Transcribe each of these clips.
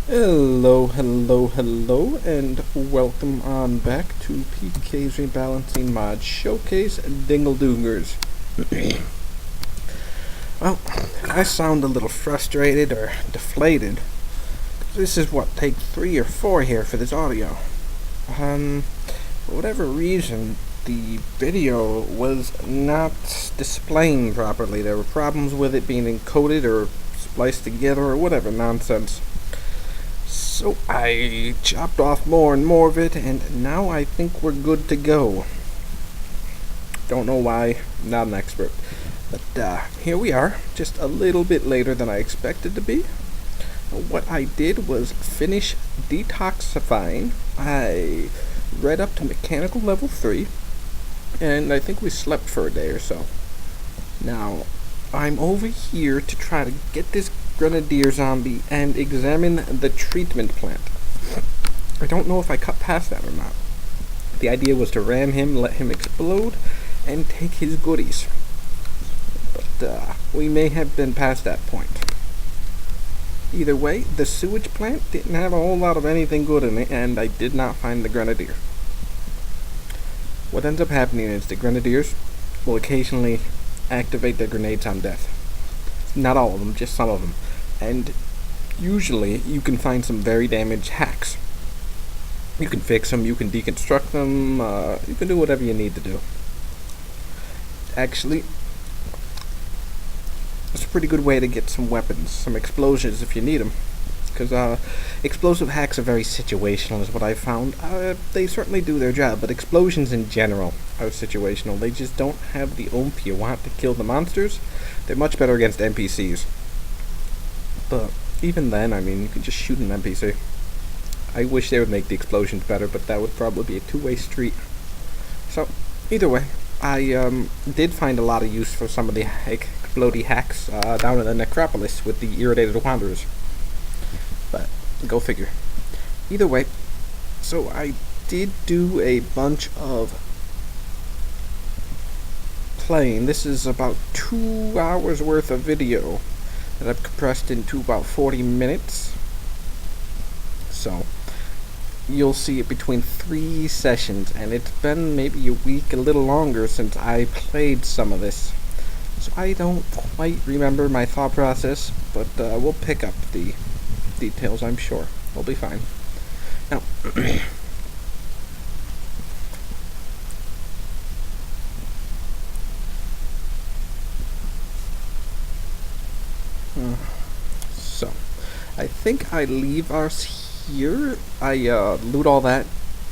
Hello, hello, hello, and welcome on back to PK's Rebalancing Mod Showcase Dingle-Doongers. Well, I sound a little frustrated or deflated. This is what, take 3 or 4 here for this audio. For whatever reason, the video was not displaying properly. There were problems with it being encoded or spliced together or whatever nonsense. So I chopped off more and more of it, and now I think we're good to go. Don't know why, not an expert. But here we are, just a little bit later than I expected to be. What I did was finish detoxifying. I read up to mechanical level 3, and I think we slept for a day or so. Now, I'm over here to try to get this grenadier zombie and examine the treatment plant. I don't know if I cut past that or not. The idea was to ram him, let him explode, and take his goodies. But we may have been past that point. Either way, the sewage plant didn't have a whole lot of anything good in it, and I did not find the grenadier. What ends up happening is the grenadiers will occasionally activate their grenades on death. Not all of them, just some of them. And usually you can find some very damaged hacks. You can fix them, you can deconstruct them, you can do whatever you need to do. Actually, it's a pretty good way to get some weapons, some explosions if you need them. Because explosive hacks are very situational is what I've found. They certainly do their job, but explosions in general are situational. They just don't have the oomph you want to kill the monsters. They're much better against NPCs. But even then, I mean, you can just shoot an NPC. I wish they would make the explosions better, but that would probably be a two-way street. So, either way, I did find a lot of use for some of the explodey hacks down in the necropolis with the irritated wanderers. But go figure. Either way, so I did do a bunch of playing. This is about 2 hours worth of video that I've compressed into about 40 minutes. So you'll see it between 3 sessions, and it's been maybe a week, a little longer since I played some of this. So I don't quite remember my thought process, but we'll pick up the details, I'm sure. We'll be fine. Now, so, I think I leave us here. I loot all that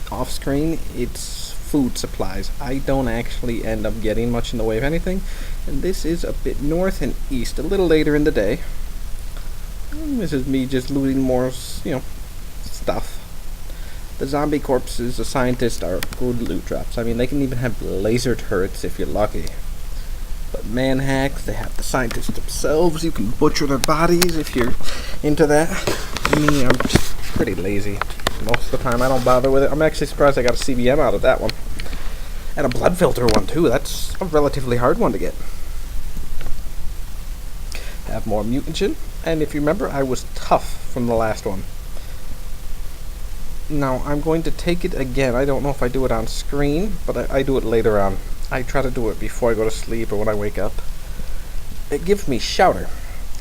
off screen. It's food supplies. I don't actually end up getting much in the way of anything, and this is a bit north and east, a little later in the day. This is me just looting more, stuff. The zombie corpses, the scientists, are good loot drops. I mean, they can even have laser turrets if you're lucky. But man hacks, they have the scientists themselves. You can butcher their bodies if you're into that. Me, I'm just pretty lazy. Most of the time I don't bother with it. I'm actually surprised I got a CBM out of that one. And a blood filter one too. That's a relatively hard one to get. Have more mutagen. And if you remember, I was tough from the last one. Now, I'm going to take it again. I don't know if I do it on screen, but I do it later on. I try to do it before I go to sleep or when I wake up. It gives me Shouter,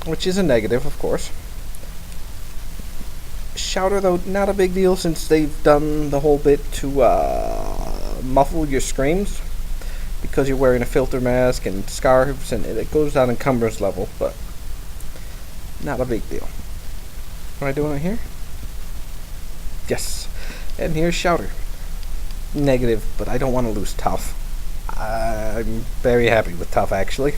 which is a negative, of course. Shouter, though, not a big deal since they've done the whole bit to muffle your screams because you're wearing a filter mask and scarves, and it goes down in cumbrance level, but not a big deal. Am I doing it here? Yes. And here's Shouter. Negative, but I don't want to lose Tough. I'm very happy with Tough, actually.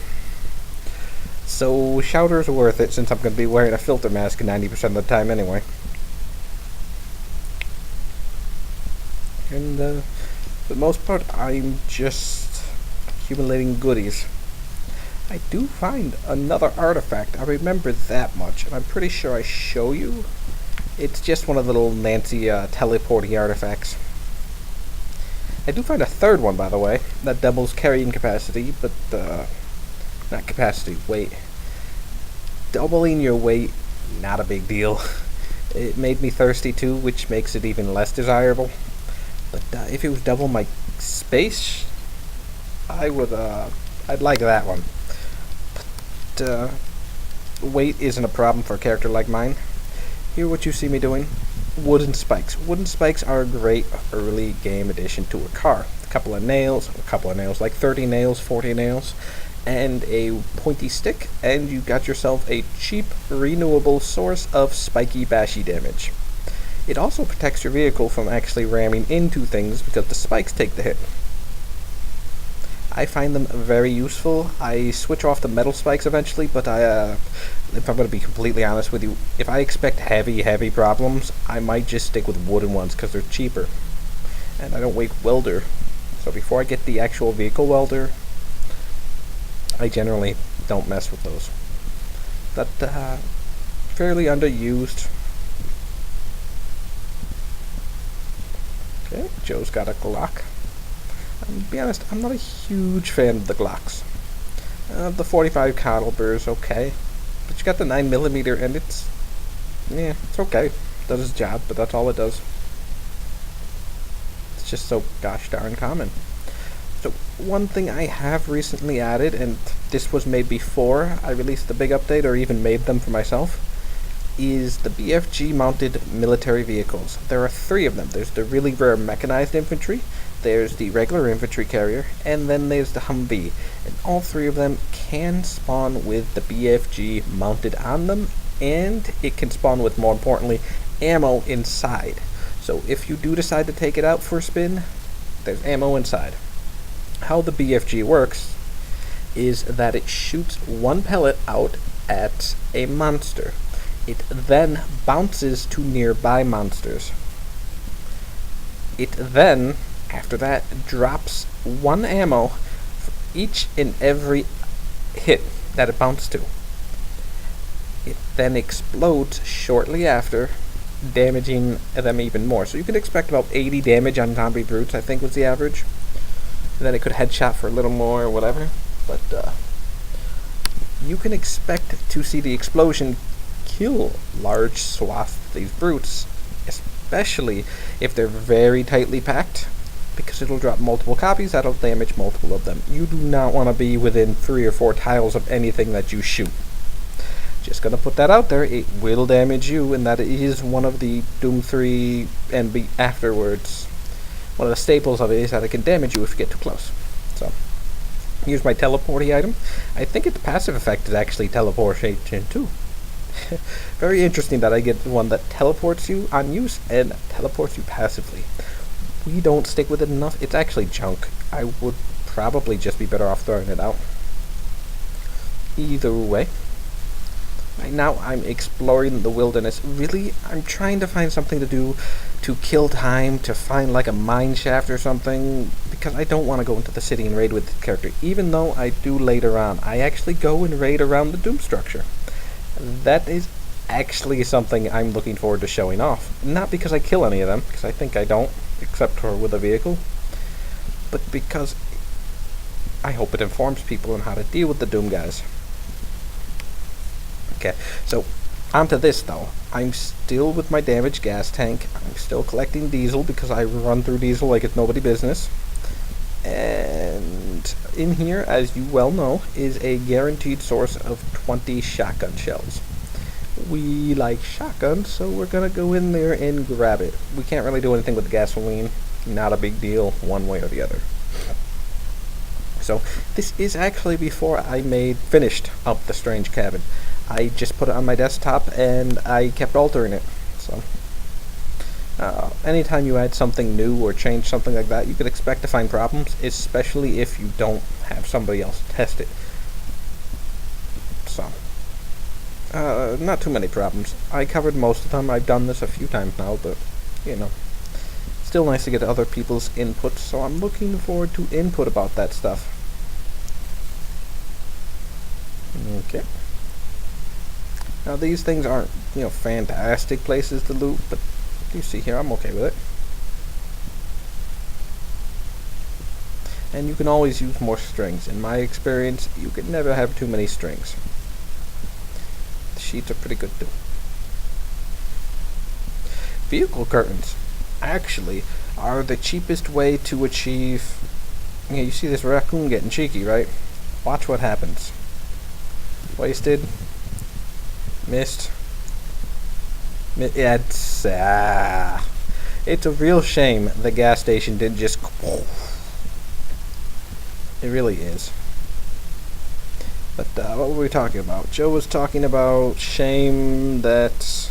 So Shouter's worth it since I'm going to be wearing a filter mask 90% of the time anyway. And for the most part, I'm just accumulating goodies. I do find another artifact. I remember that much, and I'm pretty sure I show you. It's just one of the little Nancy teleporty artifacts. I do find a third one, by the way, that doubles carrying capacity, but not capacity, weight. Doubling your weight, not a big deal. It made me thirsty too, which makes it even less desirable. But if it was double my space, I would, I'd like that one. But weight isn't a problem for a character like mine. Here what you see me doing, wooden spikes. Wooden spikes are a great early game addition to a car. A couple of nails, like 30 nails, 40 nails, and a pointy stick, and you got yourself a cheap, renewable source of spiky bashy damage. It also protects your vehicle from actually ramming into things because the spikes take the hit. I find them very useful. I switch off the metal spikes eventually, but if I'm going to be completely honest with you, if I expect heavy problems, I might just stick with wooden ones because they're cheaper. And I don't weight welder. So before I get the actual vehicle welder, I generally don't mess with those. But fairly underused. Okay, Joe's got a Glock. To be honest, I'm not a huge fan of the Glocks. The 45 caliber is okay, but you got the 9mm and it's okay. Does its job, but that's all it does. It's just so gosh darn common. So one thing I have recently added, and this was made before I released the big update or even made them for myself, is the BFG mounted military vehicles. There are 3 of them. There's the really rare mechanized infantry, there's the regular infantry carrier, and then there's the Humvee. And all 3 of them can spawn with the BFG mounted on them, and it can spawn with, more importantly, ammo inside. So if you do decide to take it out for a spin, there's ammo inside. How the BFG works is that it shoots 1 pellet out at a monster. It then bounces to nearby monsters. It then, after that, drops 1 ammo for each and every hit that it bounced to. It then explodes shortly after, damaging them even more. So you can expect about 80 damage on zombie brutes, I think was the average. And then it could headshot for a little more or whatever. But you can expect to see the explosion kill large swaths of these brutes, especially if they're very tightly packed, because it'll drop multiple copies that'll damage multiple of them. You do not want to be within 3 or 4 tiles of anything that you shoot. Just gonna put that out there, it will damage you, and that is one of the Doom 3 and afterwards. One of the staples of it is that it can damage you if you get too close. So, here's my teleporty item. I think its passive effect is actually teleportation too. Very interesting that I get one that teleports you on use and teleports you passively. We don't stick with it enough. It's actually junk. I would probably just be better off throwing it out. Either way, right now I'm exploring the wilderness. Really, I'm trying to find something to do to kill time, to find like a mine shaft or something, because I don't want to go into the city and raid with the character, even though I do later on. I actually go and raid around the Doom structure. That is actually something I'm looking forward to showing off. Not because I kill any of them, because I think I don't, except for with a vehicle, but because I hope it informs people on how to deal with the Doom guys. Okay, so onto this though. I'm still with my damaged gas tank. I'm still collecting diesel because I run through diesel like it's nobody business. And in here, as you well know, is a guaranteed source of 20 shotgun shells. We like shotguns, so we're gonna go in there and grab it. We can't really do anything with the gasoline. Not a big deal, one way or the other. So this is actually before I finished up the strange cabin. I just put it on my desktop and I kept altering it. So anytime you add something new or change something like that, you can expect to find problems, especially if you don't have somebody else test it. So not too many problems. I covered most of them. I've done this a few times now, but you know, still nice to get other people's input, so I'm looking forward to input about that stuff. Okay. Now these things aren't, fantastic places to loot, but you see here, I'm okay with it. And you can always use more strings. In my experience, you can never have too many strings. The sheets are pretty good too. vehicle curtains actually are the cheapest way to achieve. Yeah, you see this raccoon getting cheeky, right? Watch what happens. Wasted. Missed. Yeah, it's a real shame the gas station didn't just. It really is. But what were we talking about? Joe was talking about shame that.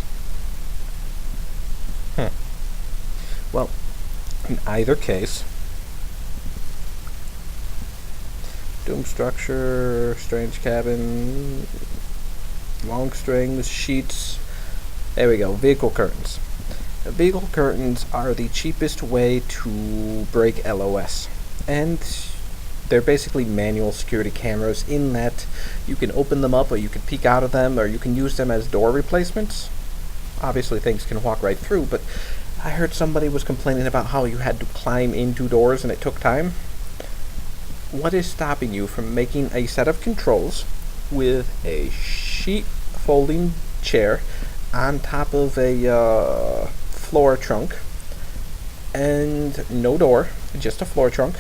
Well, in either case, doom structure, strange cabin, long strings, sheets. There we go. Vehicle curtains. Vehicle curtains are the cheapest way to break LOS, and they're basically manual security cameras in that you can open them up or you can peek out of them or you can use them as door replacements. Obviously things can walk right through, but I heard somebody was complaining about how you had to climb into doors and it took time. What is stopping you from making a set of controls with a sheet folding chair on top of a floor trunk and no door, just a floor trunk,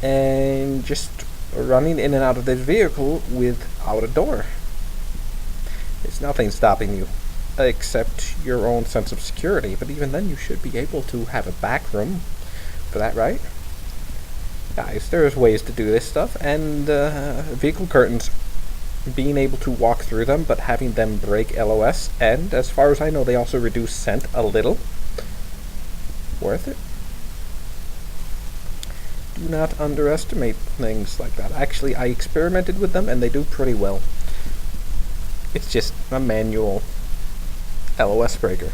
and just running in and out of this vehicle without a door? There's nothing stopping you except your own sense of security, but even then you should be able to have a back room for that, right? Guys, there's ways to do this stuff, and vehicle curtains, being able to walk through them but having them break LOS, and as far as I know they also reduce scent a little. Worth it. Do not underestimate things like that. Actually, I experimented with them and they do pretty well. It's just a manual LOS breaker.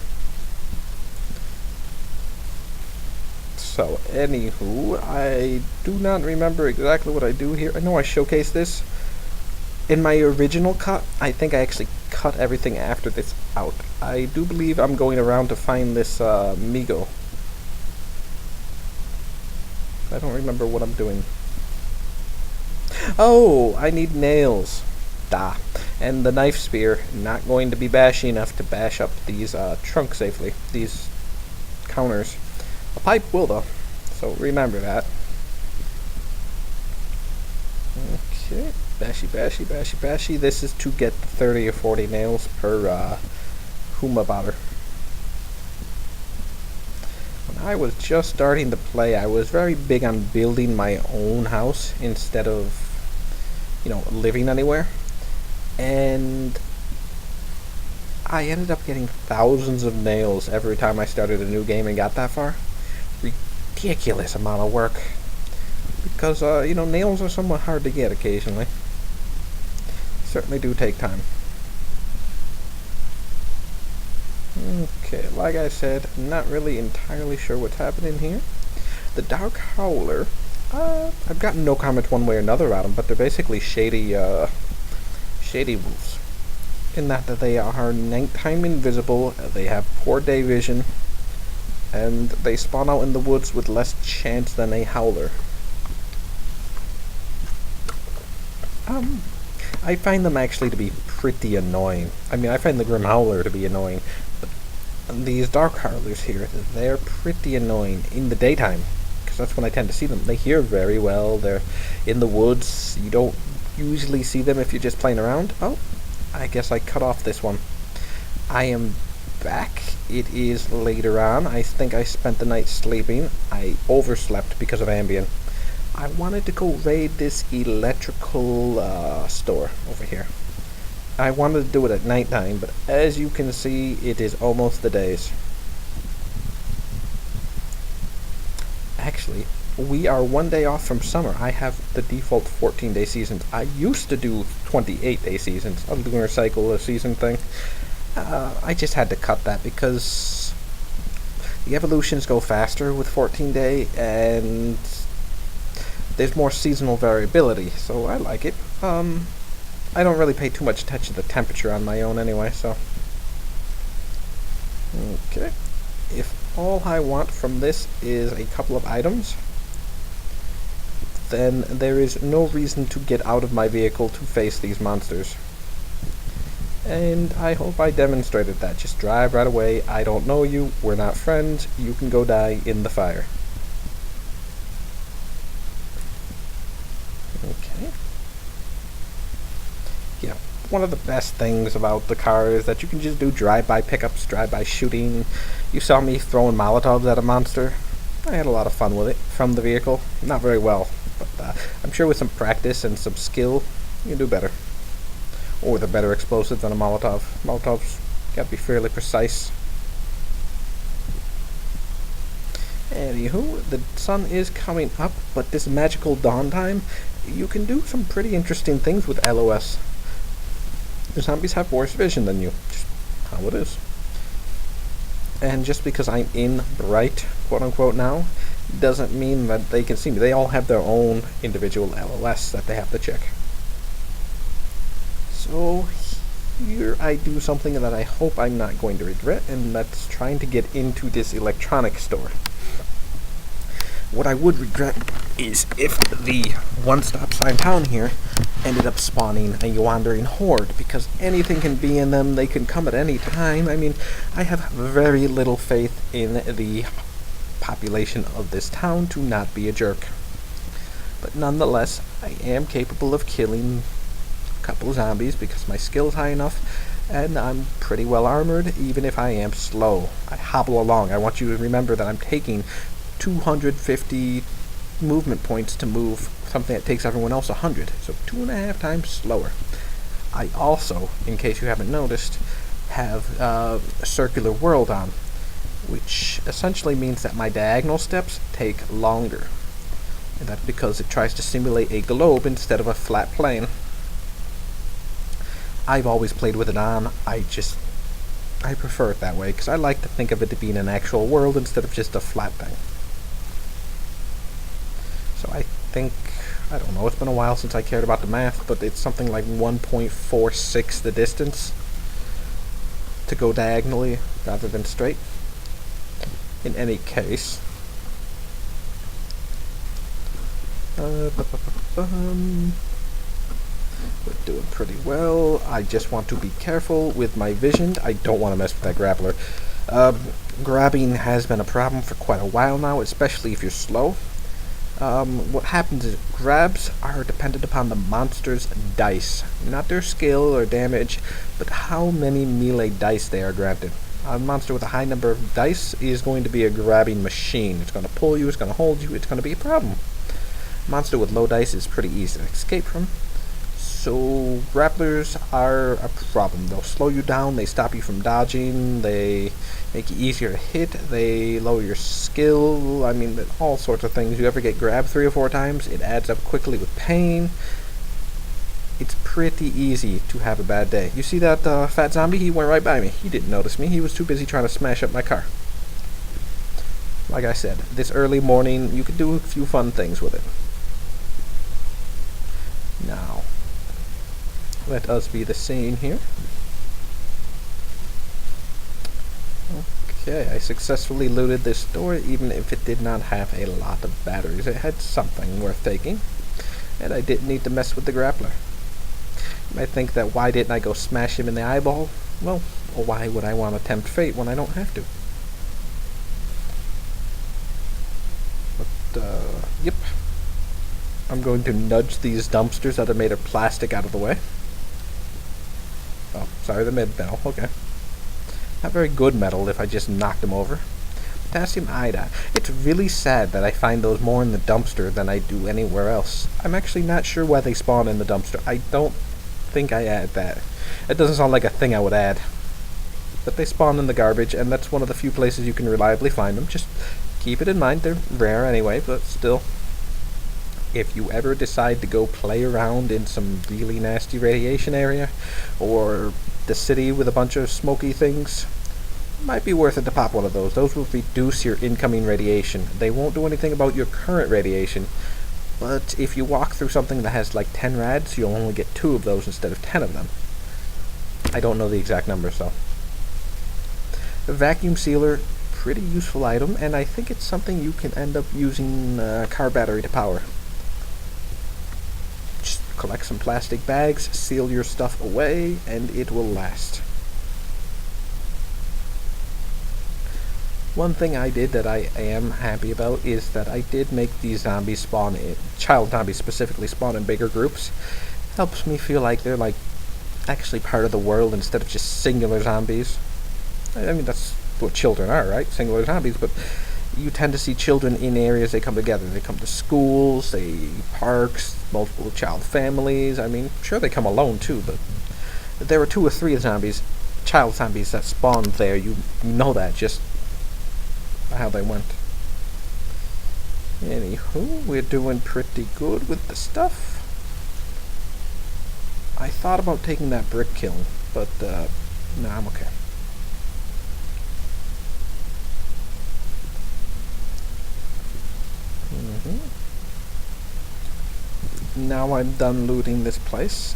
So, anywho, I do not remember exactly what I do here. I know I showcased this. In my original cut, I think I actually cut everything after this out. I do believe I'm going around to find this Migo. I don't remember what I'm doing. Oh, I need nails. Da. And the knife spear, not going to be bashy enough to bash up these trunks safely. These counters. A pipe will though. So remember that. Okay. Bashy, bashy, bashy, bashy. This is to get 30 or 40 nails per Humabauer. When I was just starting to play, I was very big on building my own house instead of, living anywhere. And I ended up getting thousands of nails every time I started a new game and got that far. Ridiculous amount of work. Because, nails are somewhat hard to get occasionally. Certainly do take time. Okay, like I said, not really entirely sure what's happening here. The Dark Howler, I've gotten no comment one way or another about them, but they're basically shady wolves. In that they are nighttime invisible, they have poor day vision, and they spawn out in the woods with less chance than a howler. I find them actually to be pretty annoying. I mean, I find the Grim Howler to be annoying, but these Dark Howlers here, they're pretty annoying in the daytime, because that's when I tend to see them. They hear very well, they're in the woods, you don't usually see them if you're just playing around. Oh, I guess I cut off this one. I am back. It is later on. I think I spent the night sleeping. I overslept because of Ambien. I wanted to go raid this electrical store over here. I wanted to do it at nighttime, but as you can see, it is almost the days. Actually, we are one day off from summer. I have the default 14-day seasons. I used to do 28-day seasons, a lunar cycle, a season thing. I just had to cut that because the evolutions go faster with 14-day, and there's more seasonal variability, so I like it. I don't really pay too much attention to the temperature on my own anyway, so. Okay. If all I want from this is a couple of items, then there is no reason to get out of my vehicle to face these monsters. And I hope I demonstrated that. Just drive right away. I don't know you. We're not friends. You can go die in the fire. Okay. Yeah. One of the best things about the car is that you can just do drive-by pickups, drive-by shooting. You saw me throwing Molotovs at a monster. I had a lot of fun with it from the vehicle. Not very well, but I'm sure with some practice and some skill, you can do better. Or with a better explosive than a Molotov. Molotovs gotta be fairly precise. Anywho, the sun is coming up, but this magical dawn time, you can do some pretty interesting things with LOS. The zombies have worse vision than you. Just how it is. And just because I'm in bright, quote-unquote, now, doesn't mean that they can see me. They all have their own individual LOS that they have to check. So here I do something that I hope I'm not going to regret, and that's trying to get into this electronics store. What I would regret is if the one-stop sign town here ended up spawning a wandering horde, because anything can be in them, they can come at any time. I mean, I have very little faith in the population of this town to not be a jerk. But nonetheless, I am capable of killing couple zombies because my skill's high enough and I'm pretty well armored even if I am slow. I hobble along. I want you to remember that I'm taking 250 movement points to move something that takes everyone else 100, so 2.5 times slower. I also, in case you haven't noticed, have a circular world on, which essentially means that my diagonal steps take longer, and that's because it tries to simulate a globe instead of a flat plane. I've always played with it on. I prefer it that way because I like to think of it to being an actual world instead of just a flat thing. So I think, I don't know, it's been a while since I cared about the math, but it's something like 1.46 the distance to go diagonally rather than straight. In any case, we're doing pretty well. I just want to be careful with my vision. I don't want to mess with that grappler. Grabbing has been a problem for quite a while now, especially if you're slow. What happens is grabs are dependent upon the monster's dice. Not their skill or damage, but how many melee dice they are granted. A monster with a high number of dice is going to be a grabbing machine. It's going to pull you, it's going to hold you, it's going to be a problem. A monster with low dice is pretty easy to escape from. So grapplers are a problem. They'll slow you down, they stop you from dodging, they make it easier to hit, they lower your skill, I mean, all sorts of things. You ever get grabbed 3 or 4 times, it adds up quickly with pain. It's pretty easy to have a bad day. You see that fat zombie? He went right by me. He didn't notice me. He was too busy trying to smash up my car. Like I said, this early morning, you could do a few fun things with it. Now, let us be the same here. Okay, I successfully looted this door even if it did not have a lot of batteries. It had something worth taking, and I didn't need to mess with the grappler. You might think that why didn't I go smash him in the eyeball? Well, why would I want to tempt fate when I don't have to? But, yep. I'm going to nudge these dumpsters that are made of plastic out of the way. Oh, sorry, the mid metal. Okay. Not very good metal if I just knocked them over. Potassium iodide. It's really sad that I find those more in the dumpster than I do anywhere else. I'm actually not sure why they spawn in the dumpster. I don't think I add that. It doesn't sound like a thing I would add. But they spawn in the garbage, and that's one of the few places you can reliably find them. Just keep it in mind. They're rare anyway, but still. If you ever decide to go play around in some really nasty radiation area, or the city with a bunch of smoky things, it might be worth it to pop one of those. Those will reduce your incoming radiation. They won't do anything about your current radiation, but if you walk through something that has like 10 rads, you'll only get 2 of those instead of 10 of them. I don't know the exact number, so. The vacuum sealer, pretty useful item, and I think it's something you can end up using a car battery to power. collect some plastic bags, seal your stuff away, and it will last. One thing I did that I am happy about is that I did make these zombies spawn in, child zombies specifically, spawn in bigger groups. Helps me feel like they're like actually part of the world instead of just singular zombies. I mean, that's what children are, right? Singular zombies, but you tend to see children in areas they come together. They come to schools, parks, multiple child families. I mean, sure they come alone too, but there were 2 or 3 zombies, child zombies that spawned there. You know that just how they went. Anywho, we're doing pretty good with the stuff. I thought about taking that brick kiln, but no, I'm okay. Now I'm done looting this place.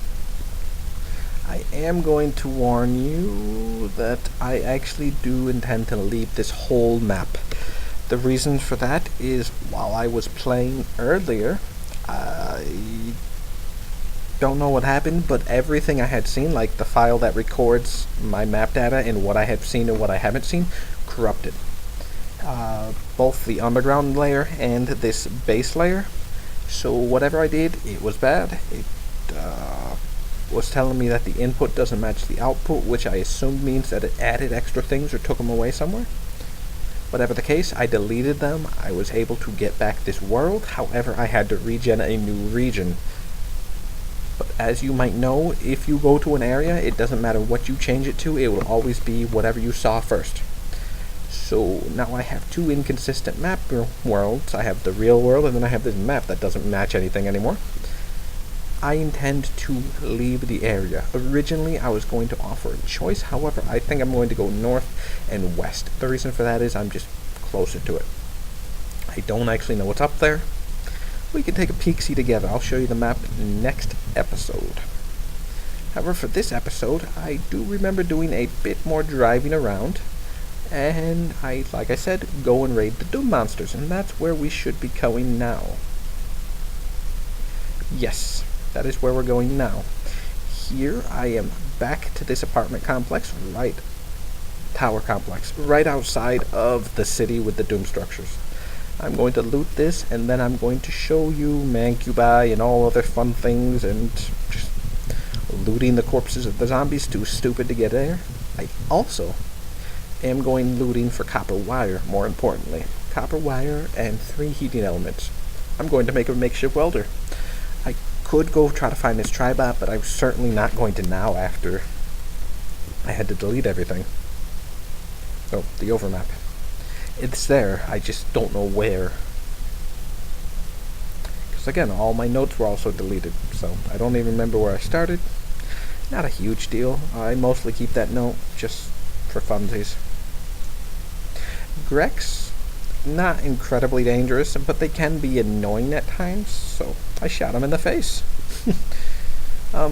I am going to warn you that I actually do intend to leave this whole map. The reason for that is while I was playing earlier, I don't know what happened, but everything I had seen, like the file that records my map data and what I have seen and what I haven't seen, corrupted. Both the underground layer and this base layer. So whatever I did, it was bad. It was telling me that the input doesn't match the output, which I assumed means that it added extra things or took them away somewhere. Whatever the case, I deleted them. I was able to get back this world. However, I had to regen a new region. But as you might know, if you go to an area, it doesn't matter what you change it to, it will always be whatever you saw first. So now I have 2 inconsistent map worlds. I have the real world, and then I have this map that doesn't match anything anymore. I intend to leave the area. Originally, I was going to offer a choice. However, I think I'm going to go north and west. The reason for that is I'm just closer to it. I don't actually know what's up there. We can take a peek-see together. I'll show you the map next episode. However, for this episode, I do remember doing a bit more driving around. And like I said, go and raid the Doom monsters, and that's where we should be going now. Yes, that is where we're going now. Here I am back to this apartment complex, tower complex, right outside of the city with the Doom structures. I'm going to loot this, and then I'm going to show you Mancubi and all other fun things, and just looting the corpses of the zombies, too stupid to get there. I also am going looting for copper wire, more importantly. Copper wire and 3 heating elements. I'm going to make a makeshift welder. I could go try to find this tribot, but I'm certainly not going to now after I had to delete everything. Oh, the overmap. It's there, I just don't know where. Because again, all my notes were also deleted, so I don't even remember where I started. Not a huge deal. I mostly keep that note just for funsies. Grex, not incredibly dangerous, but they can be annoying at times, so I shot him in the face. I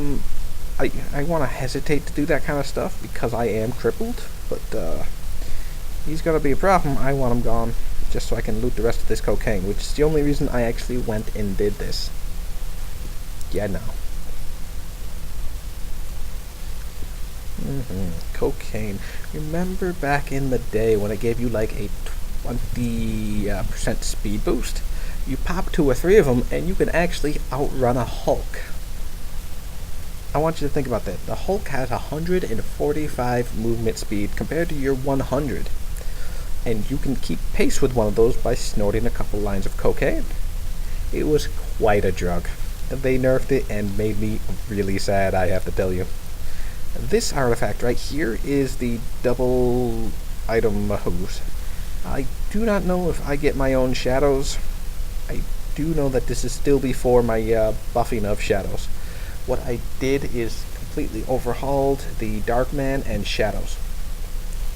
want to hesitate to do that kind of stuff because I am crippled, but he's going to be a problem. I want him gone just so I can loot the rest of this cocaine, which is the only reason I actually went and did this. Yeah, no. Cocaine. Remember back in the day when it gave you like a 20% speed boost? You pop 2 or 3 of them and you can actually outrun a Hulk. I want you to think about that. The Hulk has 145 movement speed compared to your 100. And you can keep pace with one of those by snorting a couple lines of cocaine. It was quite a drug. They nerfed it and made me really sad, I have to tell you. This artifact right here is the double item hose. I do not know if I get my own shadows. I do know that this is still before my buffing of shadows. What I did is completely overhauled the Darkman and shadows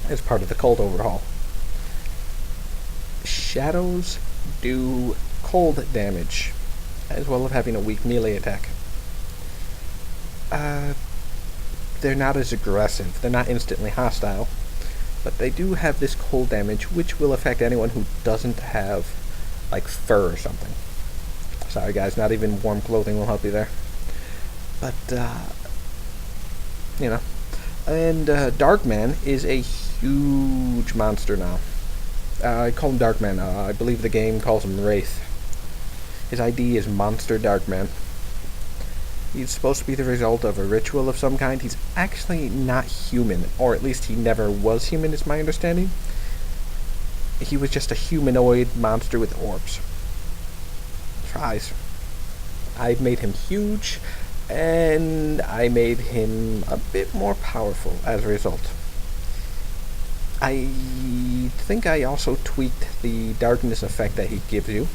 as part of the cold overhaul. Shadows do cold damage, as well as having a weak melee attack. They're not as aggressive. They're not instantly hostile, but they do have this cold damage, which will affect anyone who doesn't have, like, fur or something. Sorry guys, not even warm clothing will help you there. But, you know. And Darkman is a huge monster now. I call him Darkman. I believe the game calls him Wraith. His ID is Monster Darkman. He's supposed to be the result of a ritual of some kind. He's actually not human, or at least he never was human, is my understanding. He was just a humanoid monster with orbs. Tries. I made him huge, and I made him a bit more powerful as a result. I think I also tweaked the darkness effect that he gives you.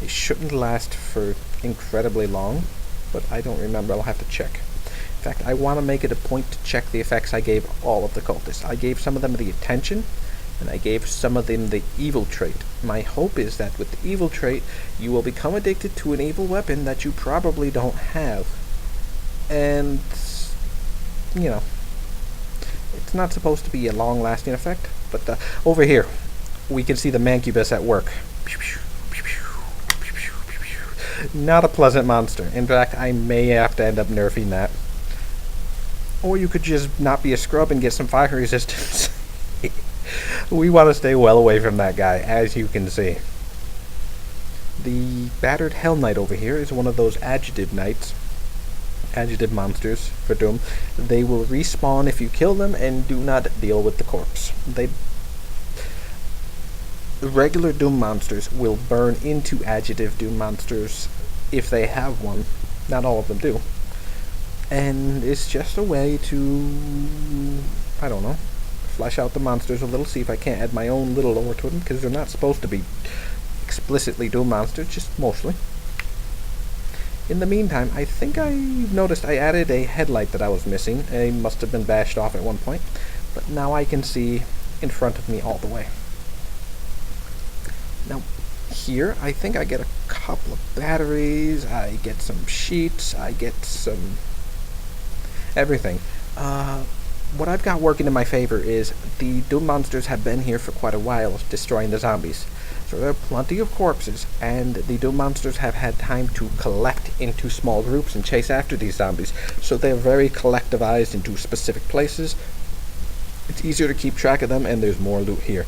It shouldn't last for incredibly long, but I don't remember. I'll have to check. In fact, I want to make it a point to check the effects I gave all of the cultists. I gave some of them the attention, and I gave some of them the evil trait. My hope is that with the evil trait, you will become addicted to an evil weapon that you probably don't have. And, you know, it's not supposed to be a long-lasting effect, but over here, we can see the Mancubus at work. Not a pleasant monster. In fact, I may have to end up nerfing that. Or you could just not be a scrub and get some fire resistance. We want to stay well away from that guy, as you can see. The Battered Hell Knight over here is one of those adjective knights. Adjective monsters for Doom. They will respawn if you kill them and do not deal with the corpse. The regular Doom monsters will burn into adjective Doom monsters if they have one. Not all of them do. And it's just a way to, I don't know, flesh out the monsters a little, see if I can't add my own little lore to them, because they're not supposed to be explicitly Doom monsters, just mostly. In the meantime, I think I noticed I added a headlight that I was missing. It must have been bashed off at one point, but now I can see in front of me all the way. Now, here, I think I get a couple of batteries, I get some sheets, I get some everything. What I've got working in my favor is the Doom monsters have been here for quite a while, destroying the zombies. So there are plenty of corpses, and the Doom monsters have had time to collect into small groups and chase after these zombies. So they're very collectivized into specific places. It's easier to keep track of them, and there's more loot here.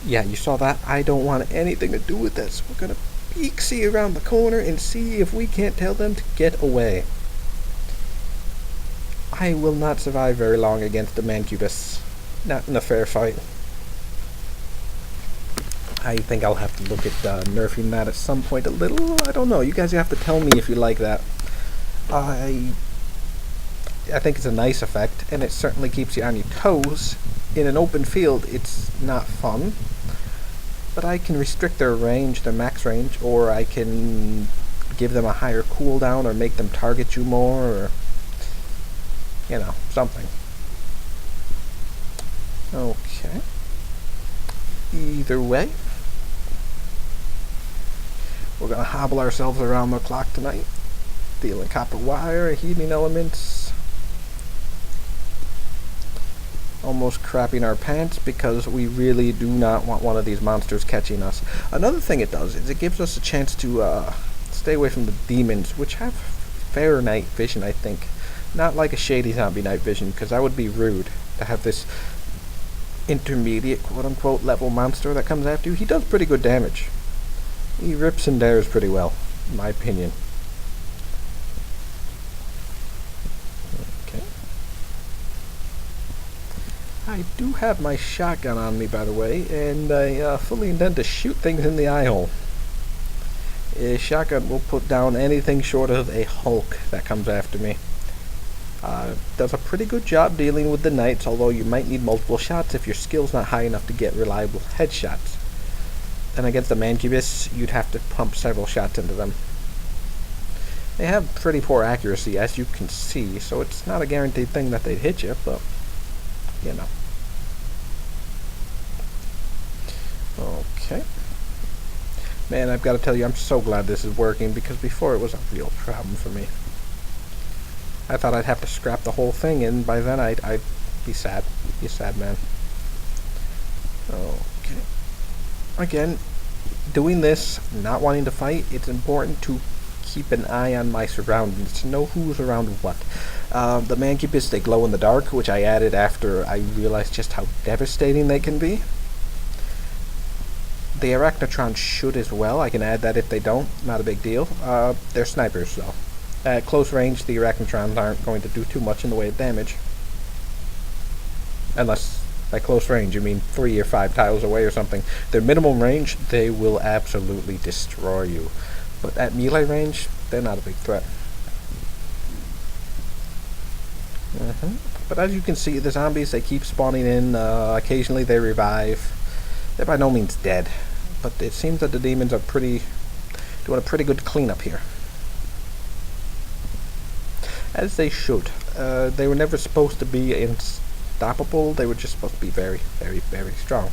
Yeah, you saw that? I don't want anything to do with this. We're gonna peek-see around the corner and see if we can't tell them to get away. I will not survive very long against the Mancubus. Not in a fair fight. I think I'll have to look at nerfing that at some point a little. I don't know. You guys have to tell me if you like that. I think it's a nice effect, and it certainly keeps you on your toes. In an open field, it's not fun. But I can restrict their range, their max range, or I can give them a higher cooldown, or make them target you more, or, you know, something. Okay. Either way, we're going to hobble ourselves around the clock tonight, dealing copper wire, heating elements, almost crapping our pants because we really do not want one of these monsters catching us. Another thing it does is it gives us a chance to stay away from the demons, which have fair night vision, I think. Not like a shady zombie night vision, because that would be rude to have this intermediate, quote-unquote, level monster that comes after you. He does pretty good damage. He rips and tears pretty well, in my opinion. Okay. I do have my shotgun on me, by the way, and I fully intend to shoot things in the eye hole. A shotgun will put down anything short of a Hulk that comes after me. Does a pretty good job dealing with the knights, although you might need multiple shots if your skill's not high enough to get reliable headshots. And against the Mancubus, you'd have to pump several shots into them. They have pretty poor accuracy, as you can see, so it's not a guaranteed thing that they'd hit you, but, you know. Okay. Man, I've got to tell you, I'm so glad this is working, because before it was a real problem for me. I thought I'd have to scrap the whole thing, and by then I'd be sad. Be a sad man. Okay. Again, doing this, not wanting to fight, it's important to keep an eye on my surroundings to know who's around what. The Mancubus, they glow in the dark, which I added after I realized just how devastating they can be. The Arachnotron should as well. I can add that if they don't. Not a big deal. They're snipers, though. At close range, the Arachnotrons aren't going to do too much in the way of damage. Unless, by close range, you mean 3 or 5 tiles away or something. Their minimum range, they will absolutely destroy you. But at melee range, they're not a big threat. But as you can see, the zombies, they keep spawning in. Occasionally they revive. They're by no means dead. But it seems that the demons are doing a pretty good cleanup here. As they should. They were never supposed to be unstoppable. They were just supposed to be very, very, very strong.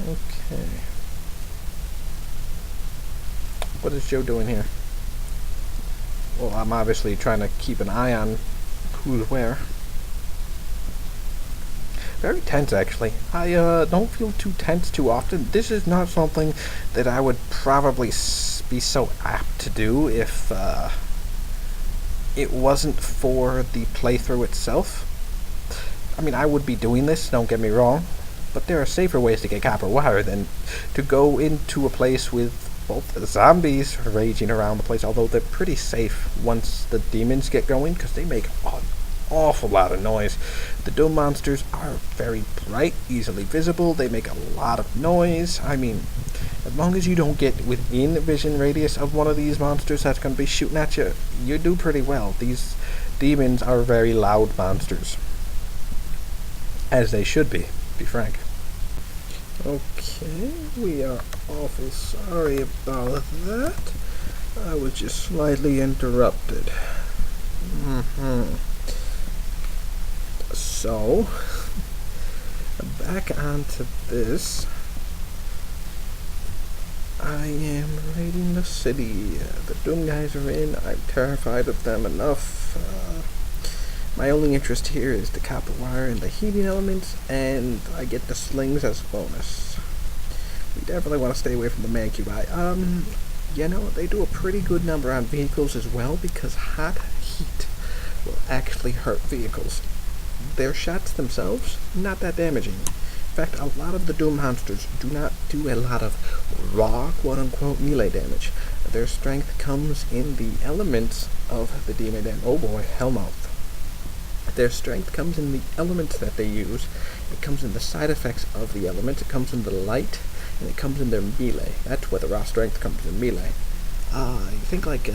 Okay. What is Joe doing here? Well, I'm obviously trying to keep an eye on who's where. Very tense, actually. I don't feel too tense too often. This is not something that I would probably be so apt to do if it wasn't for the playthrough itself. I mean, I would be doing this, don't get me wrong, but there are safer ways to get copper wire than to go into a place with both the zombies raging around the place, although they're pretty safe once the demons get going, because they make an awful lot of noise. The Doom monsters are very bright, easily visible, they make a lot of noise. I mean, as long as you don't get within vision radius of one of these monsters that's going to be shooting at you, you do pretty well. These demons are very loud monsters. As they should be frank. Okay, we are awful sorry about that. I was just slightly interrupted. So, back onto this. I am raiding the city. The Doom guys are in. I'm terrified of them enough. My only interest here is the copper wire and the heating elements, and I get the slings as a bonus. We definitely want to stay away from the Mancubi. You know, they do a pretty good number on vehicles as well, because hot heat will actually hurt vehicles. Their shots themselves, not that damaging. In fact, a lot of the Doom monsters do not do a lot of raw, quote-unquote, melee damage. Their strength comes in the elements of the demon, and oh boy, Hellmouth. Their strength comes in the elements that they use. It comes in the side effects of the elements. It comes in the light, and it comes in their melee. That's where the raw strength comes in melee. You think like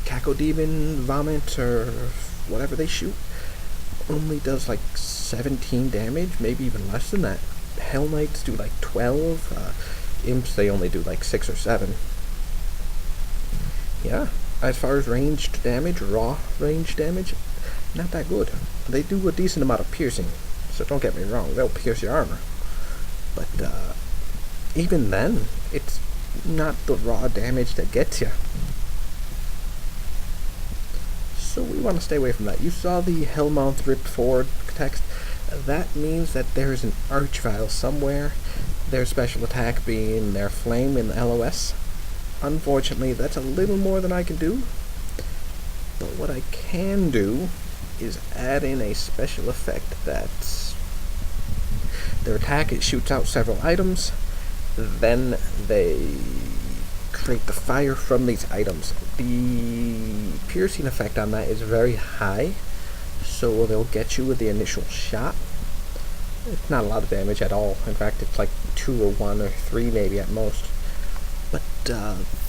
Cacodemon, Vomit, or whatever they shoot, only does like 17 damage, maybe even less than that. Hell Knights do like 12. Imps, they only do like 6 or 7. Yeah, as far as ranged damage, raw ranged damage, not that good. They do a decent amount of piercing, so don't get me wrong, they'll pierce your armor. But even then, it's not the raw damage that gets you. So we want to stay away from that. You saw the Hellmouth ripped forward text. That means that there is an arch file somewhere. Their special attack being their flame in the LOS. Unfortunately, that's a little more than I can do. But what I can do is add in a special effect that's their attack. It shoots out several items. Then they create the fire from these items. The piercing effect on that is very high, so they'll get you with the initial shot. It's not a lot of damage at all. In fact, it's like 2 or 1 or 3 maybe at most. But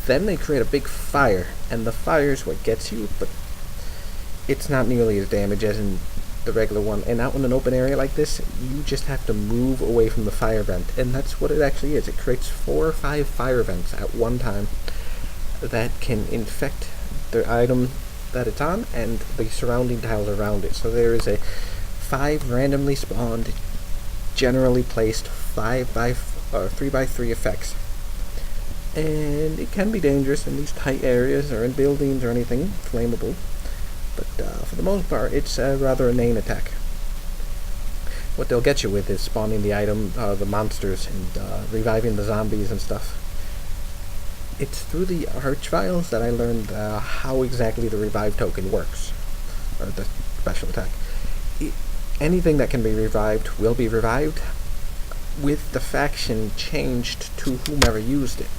then they create a big fire, and the fire is what gets you, but it's not nearly as damage as in the regular one. And out in an open area like this, you just have to move away from the fire vent, and that's what it actually is. It creates 4 or 5 fire vents at one time that can infect the item that it's on and the surrounding tiles around it. So there is a 5 randomly spawned, generally placed 3x3 effects, and it can be dangerous in these tight areas or in buildings or anything flammable. But for the most part, it's rather a inane attack. What they'll get you with is spawning the item, the monsters, and reviving the zombies and stuff. It's through the arch files that I learned how exactly the revive token works, or the special attack. Anything that can be revived will be revived, with the faction changed to whomever used it.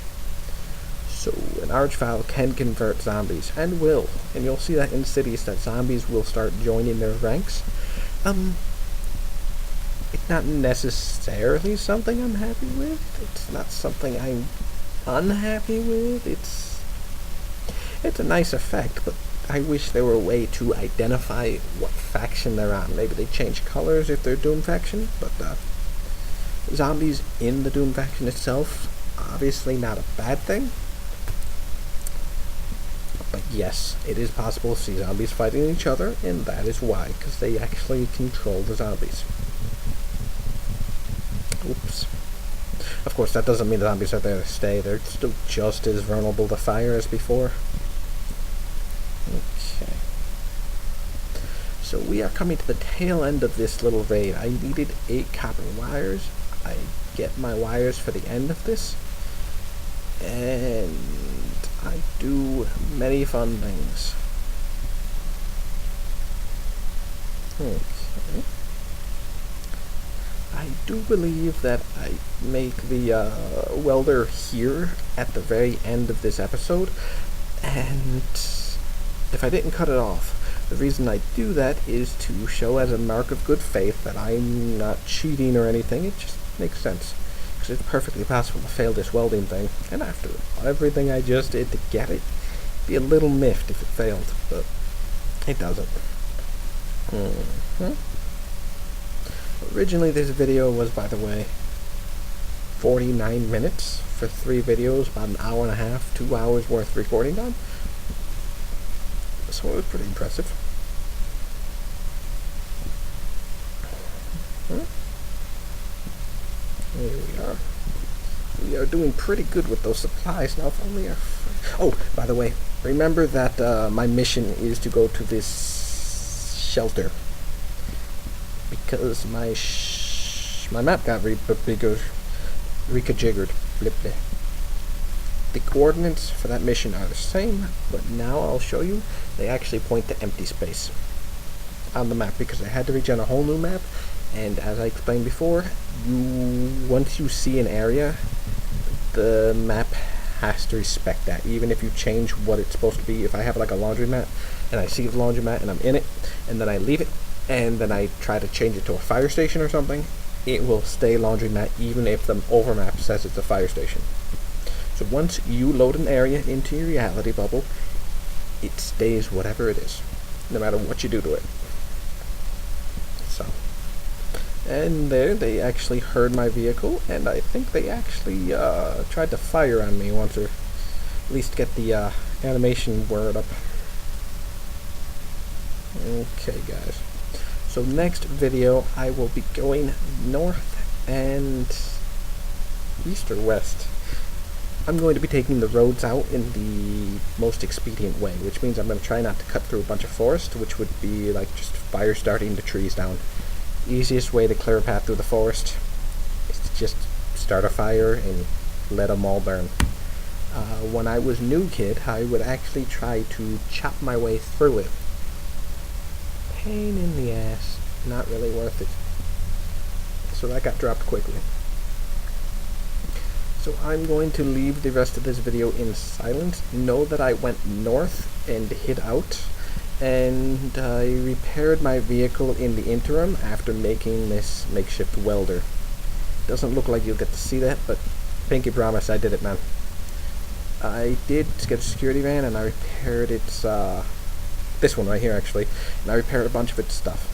So an arch file can convert zombies, and will, and you'll see that in cities that zombies will start joining their ranks. It's not necessarily something I'm happy with. It's not something I'm unhappy with. It's a nice effect, but I wish there were a way to identify what faction they're on. Maybe they change colors if they're Doom faction, but zombies in the Doom faction itself, obviously not a bad thing. But yes, it is possible to see zombies fighting each other, and that is why, because they actually control the zombies. Oops. Of course, that doesn't mean the zombies are there to stay. They're still just as vulnerable to fire as before. Okay. So we are coming to the tail end of this little raid. I needed 8 copper wires. I get my wires for the end of this. And I do many fun things. Okay. I do believe that I make the welder here at the very end of this episode, and if I didn't cut it off, the reason I do that is to show as a mark of good faith that I'm not cheating or anything. It just makes sense, because it's perfectly possible to fail this welding thing, and after everything I just did to get it, be a little miffed if it failed, but it doesn't. Originally this video was, by the way, 49 minutes for 3 videos, about an hour and a half, 2 hours worth of recording time. So it was pretty impressive. Here we are. We are doing pretty good with those supplies now. If only our oh, by the way, remember that my mission is to go to this shelter, because my map got reconfigured. Blip blip. The coordinates for that mission are the same, but now I'll show you. They actually point to empty space on the map, because I had to regen a whole new map. And as I explained before, once you see an area, the map has to respect that, even if you change what it's supposed to be. If I have like a laundromat, and I see the laundromat and I'm in it, and then I leave it, and then I try to change it to a fire station or something, it will stay laundromat even if the overmap says it's a fire station. So once you load an area into your reality bubble, it stays whatever it is, no matter what you do to it. So, and there, they actually heard my vehicle, and I think they actually tried to fire on me once, or at least get the animation word up. Okay, guys. So next video, I will be going north and east or west. I'm going to be taking the roads out in the most expedient way, which means I'm going to try not to cut through a bunch of forest, which would be like just fire starting the trees down. Easiest way to clear a path through the forest is to just start a fire and let them all burn. When I was new kid, I would actually try to chop my way through it. Pain in the ass, not really worth it. So that got dropped quickly. So I'm going to leave the rest of this video in silence. Know that I went north and hid out, and I repaired my vehicle in the interim after making this makeshift welder. Doesn't look like you'll get to see that, but pinky promise I did it, man. I did get a security van, and I repaired its, this one right here actually, and I repaired a bunch of its stuff.